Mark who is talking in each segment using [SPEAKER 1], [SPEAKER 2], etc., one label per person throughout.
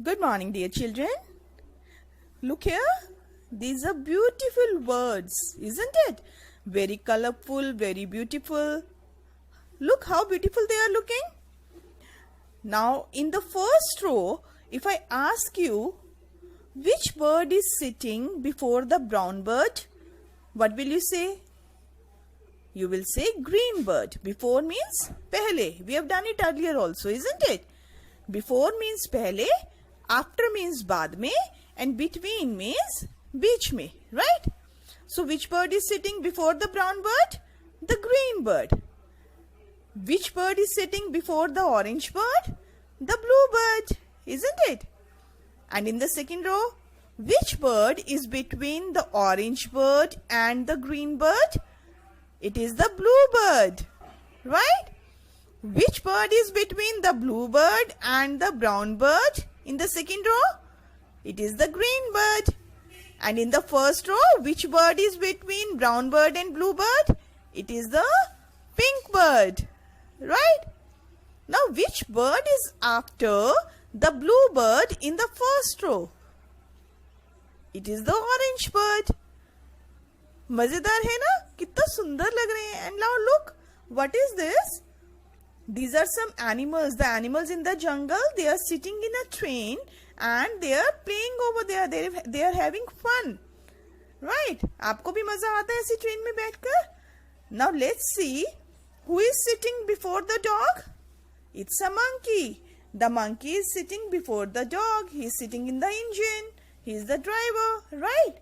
[SPEAKER 1] Good morning, dear children. Look here. These are beautiful words, isn't it? Very colorful, very beautiful. Look how beautiful they are looking. Now, in the first row, if I ask you, which bird is sitting before the brown bird? What will you say? You will say green bird. Before means pehle. We have done it earlier also, isn't it? Before means pehle, after means baad mein, and between means beech mein, right? So which bird is sitting before the brown bird? The green bird. Which bird is sitting before the orange bird? The blue bird, isn't it? And in the second row, which bird is between the orange bird and the green bird? It is the blue bird, right? Which bird is between the blue bird and the brown bird in the second row? It is the green bird. And in the first row, which bird is between brown bird and blue bird? It is the pink bird, right? Now, which bird is after the blue bird in the first row? It is the orange bird. मजेदार है ना? कितना सुंदर लग रहे हैं. And now look, what is this? These are some animals. The animals in the jungle, they are sitting in a train and they are playing over there. They are having fun. Right? आपको भी मजा आता है ऐसी train में बैठकर? Now let's see who is sitting before the dog. It's a monkey. The monkey is sitting before the dog. He is sitting in the engine. He is the driver. Right?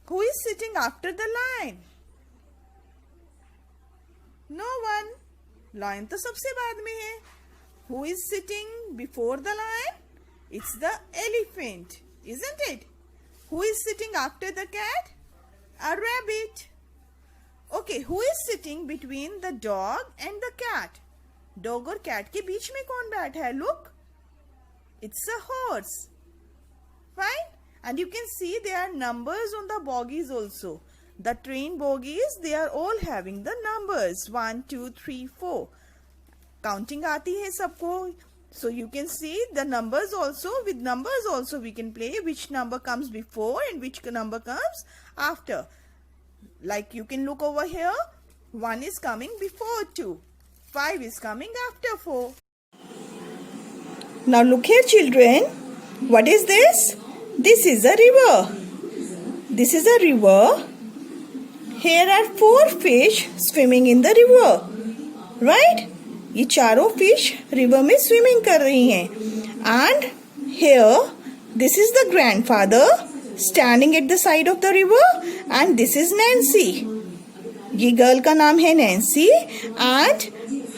[SPEAKER 1] Who is sitting after the lion? No one. Lion तो सबसे बाद में है. Who is sitting before the lion? It's the elephant, isn't it? Who is sitting after the cat? A rabbit. Okay, who is sitting between the dog and the cat? Dog और cat के बीच में कौन बैठा है? Look, it's a horse. Fine? And you can see there are numbers on the bogies also. The train bogies, they are all having the numbers 1, 2, 3, 4. Counting आती है सबको. So you can see the numbers also. With numbers also we can play which number comes before and which number comes after. Like you can look over here. 1 is coming before 2. 5 is coming after 4. Now look here, children. What is this? This is a river. This is a river. Here are 4 fish swimming in the river. Right? ये चारों fish river में swimming कर रही हैं. And here, this is the grandfather standing at the side of the river. And this is Nancy. ये girl का नाम है Nancy. And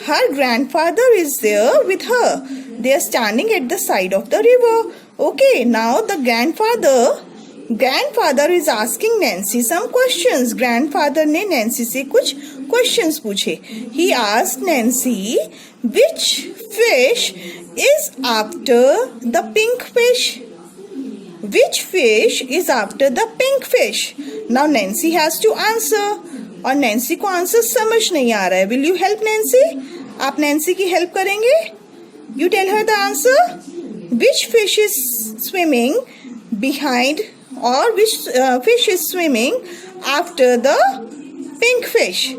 [SPEAKER 1] her grandfather is there with her. They are standing at the side of the river. Okay, now the grandfather is asking Nancy some questions. Grandfather ने Nancy से कुछ questions पूछे. He asked Nancy, which fish is after the pink fish? Which fish is after the pink fish? Now Nancy has to answer. और Nancy को answer समझ नहीं आ रहा है. Will you help Nancy? आप Nancy की help करेंगे? You tell her the answer. Which fish is swimming behind, or which fish is swimming after the pink fish?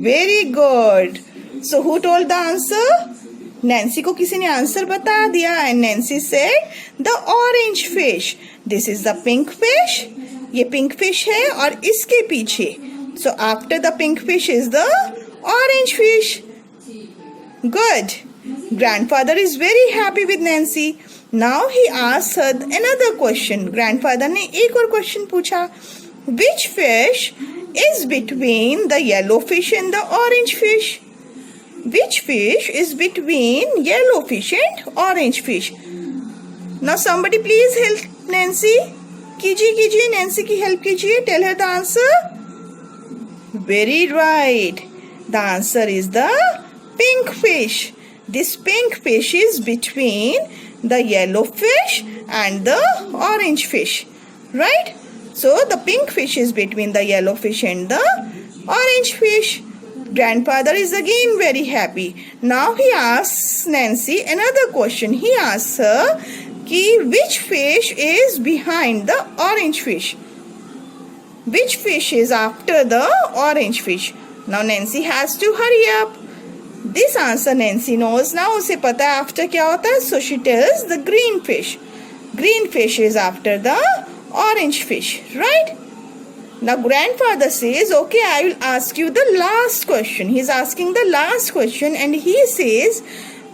[SPEAKER 1] Very good. So who told the answer? Nancy को किसी ने answer बता दिया. And Nancy said the orange fish. This is the pink fish. ये pink fish है और इसके पीछे. So after the pink fish is the orange fish. Good. Grandfather is very happy with Nancy. Now he asks her another question. Grandfather ने एक और question पूछा. Which fish is between the yellow fish and the orange fish? Which fish is between yellow fish and orange fish? Now somebody please help Nancy. कीजिए Nancy की help कीजिए. Tell her the answer. Very right. The answer is the pink fish. This pink fish is between the yellow fish and the orange fish. Right? So the pink fish is between the yellow fish and the orange fish. Grandfather is again very happy. Now he asks Nancy another question. He asks her, which fish is behind the orange fish? Which fish is after the orange fish? Now Nancy has to hurry up. This answer Nancy knows now. उसे पता है after क्या होता है. So she tells the green fish. Green fish is after the orange fish, right? Now grandfather says, okay, I will ask you the last question. He's asking the last question and he says,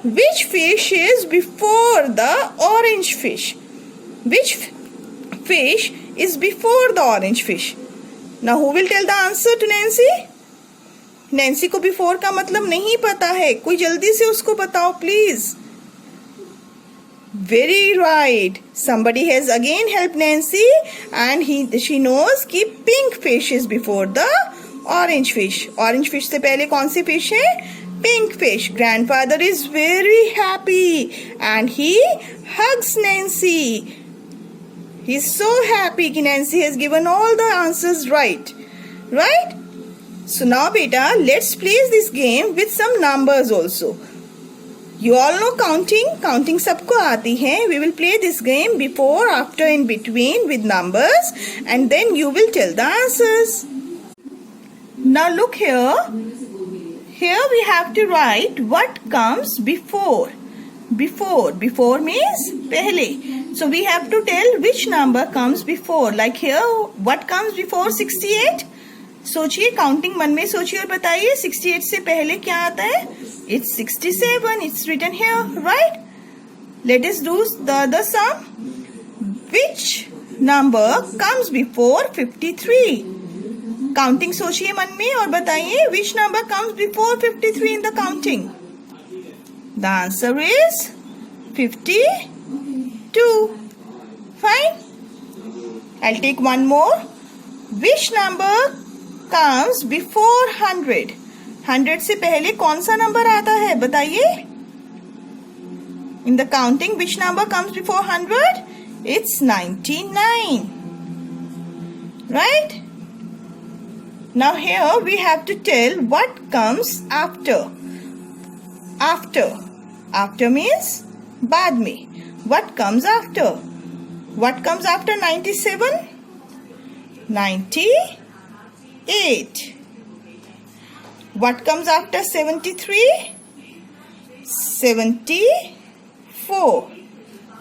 [SPEAKER 1] which fish is before the orange fish? Which fish is before the orange fish? Now who will tell the answer to Nancy? Nancy को before का मतलब नहीं पता है. कोई जल्दी से उसको बताओ please. Very right. Somebody has again helped Nancy and she knows कि pink fish is before the orange fish. Orange fish से पहले कौन सी fish है? Pink fish. Grandfather is very happy and he hugs Nancy. He's so happy कि Nancy has given all the answers right. Right? So now beta, let's play this game with some numbers also. You all know counting. Counting सबको आती है. We will play this game before, after and between with numbers and then you will tell the answers. Now look here. Here we have to write what comes before. Before means पहले. So we have to tell which number comes before. Like here, what comes before 68? सोचिए, counting मन में सोचिए और बताइए 68 से पहले क्या आता है. It's 67. It's written here, right? Let us do the other sum. Which number comes before 53? Counting सोचिए मन में और बताइए which number comes before 53 in the counting. The answer is 52. Fine. I'll take one more. Which number comes before 100? 100 से पहले कौन सा number आता है बताइए. In the counting, which number comes before 100? It's 99. Right? Now here we have to tell what comes after. After means बाद में. What comes after? What comes after 97? 98. What comes after 73? 74.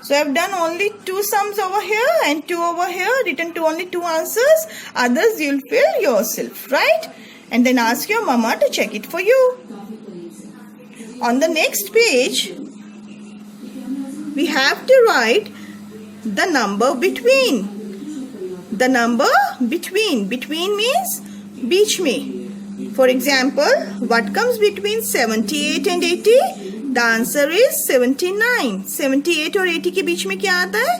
[SPEAKER 1] So I have done only 2 sums over here and 2 over here, written to only 2 answers. Others you will fill yourself, right? And then ask your mama to check it for you. On the next page, we have to write the number between. The number between. Between means बीच में. For example, what comes between 78 and 80? The answer is 79. 78 और 80 के बीच में क्या आता है?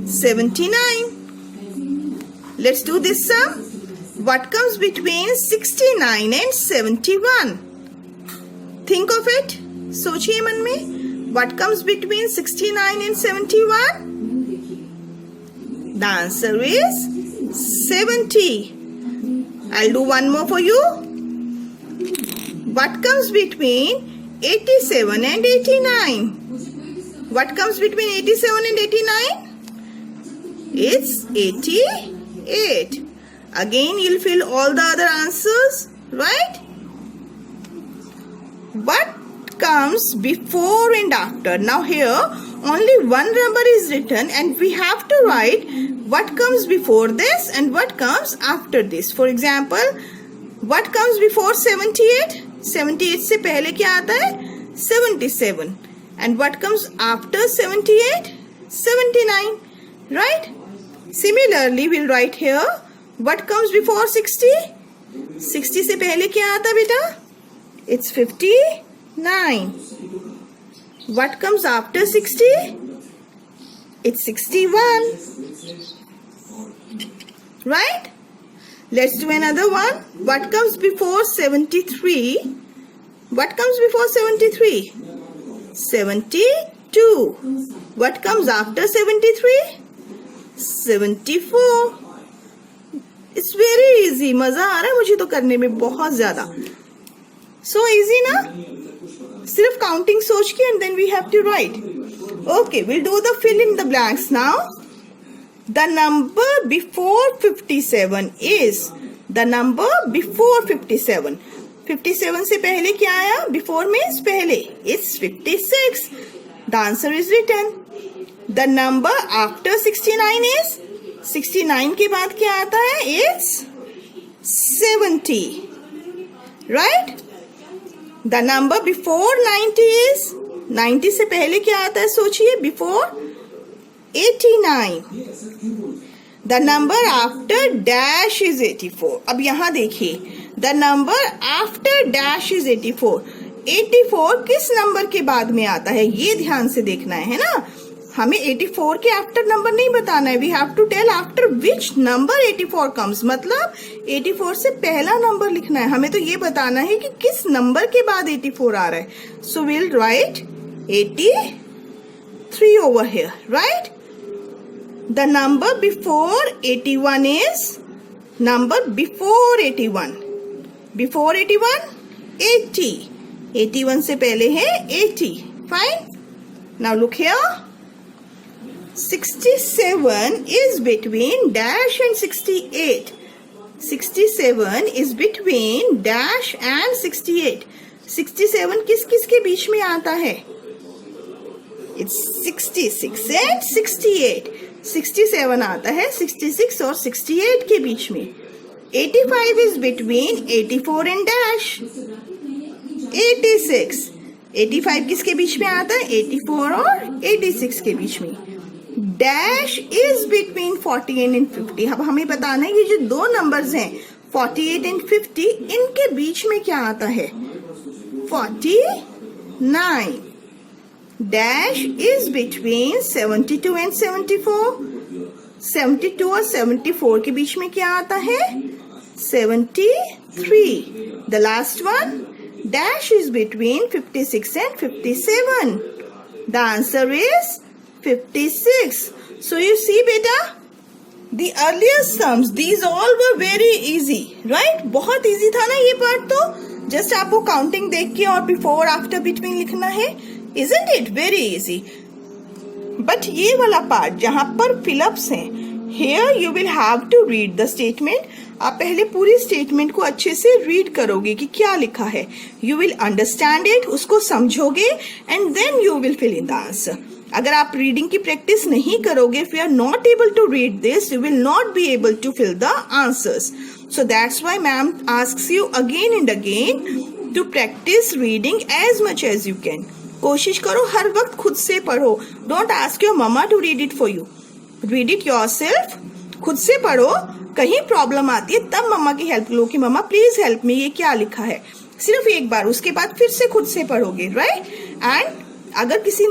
[SPEAKER 1] 79. Let's do this sum. What comes between 69 and 71? Think of it. सोचिए मन में. What comes between 69 and 71? The answer is 70. I'll do one more for you. What comes between 87 and 89? What comes between 87 and 89? It's 88. Again, you'll fill all the other answers, right? What comes before and after? Now here, only one number is written and we have to write what comes before this and what comes after this. For example, what comes before 78? 78 से पहले क्या आता है? 77. And what comes after 78? 79. Right? Similarly, we'll write here what comes before 60? 60 से पहले क्या आता है बेटा? It's 59. What comes after 60? It's 61. Right? Let's do another one. What comes before 73? What comes before 73? 72. What comes after 73? 74. It's very easy. मजा आ रहा है मुझे तो करने में बहुत ज़्यादा. So easy ना? सिर्फ काउंटिंग सोच के and then we have to write. Okay, we'll do the fill in the blanks now. The number before 57 is the number before 57. 57 से पहले क्या आया? Before means पहले. It's 56. The answer is written. The number after 69 is 69 के बाद क्या आता है? It's 70. Right? The number before 90 is 90 से पहले क्या आता है? सोचिए. Before 89. The number after dash is 84. अब यहाँ देखिए. The number after dash is 84. 84 किस नंबर के बाद में आता है? ये ध्यान से देखना है ना. हमें 84 के आफ्टर नंबर नहीं बताना है. We have to tell after which number 84 comes. मतलब 84 से पहला नंबर लिखना है. हमें तो ये बताना है कि किस नंबर के बाद 84 आ रहा है. So will write 83 over here. Right. The number before 81 is number before 81. Before 81 80. 81 से पहले है 80. Fine. Now look here. 67 is between dash and 68. 67 is between dash and 68. 67 किस किस के बीच में आता है? It's 66 and 68. 67 आता है 66 और 68 के बीच में. 85 is between 84 and dash. 86. 85 किसके बीच में आता है? 84 और 86 के बीच में. Dash is between 48 and 50. अब हमें बताना है ये जो दो नंबर्स हैं 48 एंड 50 इनके बीच में क्या आता है? 49. Dash is between 72 and 74. 72 और 74 के बीच में क्या आता है? 73. The last one. Dash is between 56 and 57. The answer is 56. So you see beta, the earlier sums, these all were very easy, right? बहुत easy था ना ये पार्ट तो. Just आपको काउंटिंग देख के और before, after, between लिखना है. Isn't it very easy? But ये वाला पार्ट जहाँ पर fill-ups हैं, here you will have to read the statement. आप पहले पूरी स्टेटमेंट को अच्छे से रीड करोगे कि क्या लिखा है. You will understand it, उसको समझोगे and then you will fill in the answer. अगर आप रीडिंग की प्रैक्टिस नहीं करोगे, if you are not able to read this, you will not be able to fill the answers. So that's why ma'am asks you again and again to practice reading as much as you can. कोशिश करो हर वक्त खुद से पढ़ो. Don't ask your mama to read it for you. Read it yourself. खुद से पढ़ो. कहीं प्रॉब्लम आती है तब मम्मा की हेल्प लो कि मम्मा प्लीज हेल्प मी, ये क्या लिखा है. सिर्फ एक बार, उसके बाद फिर से खुद से पढ़ोगे. राइट. एंड अगर किसी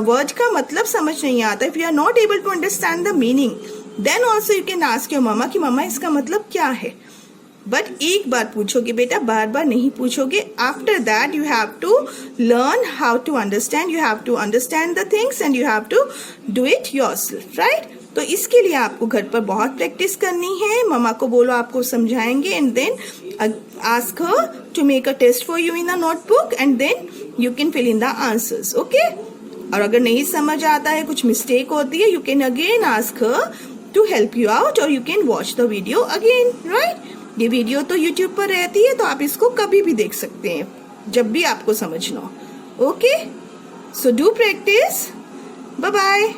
[SPEAKER 1] वर्ड का मतलब समझ नहीं आता, if you are not able to understand the meaning, then also you can ask your mamma कि मम्मा इसका मतलब क्या है. बट एक बार पूछोगे बेटा, बार बार नहीं पूछोगे. After that you have to learn how to understand. You have to understand the things and you have to do it yourself. Right. तो इसके लिए आपको घर पर बहुत प्रैक्टिस करनी है. मम्मा को बोलो आपको समझाएंगे and then ask her to make a test for you in a notebook and then you can fill in the answers. Okay. और अगर नहीं समझ आता है, कुछ मिस्टेक होती है, you can again ask her to help you out और you can watch the video again. Right. ये वीडियो तो यूट्यूब पर रहती है तो आप इसको कभी भी देख सकते हैं जब भी आपको समझना हो. Okay. So do practice. Bye bye.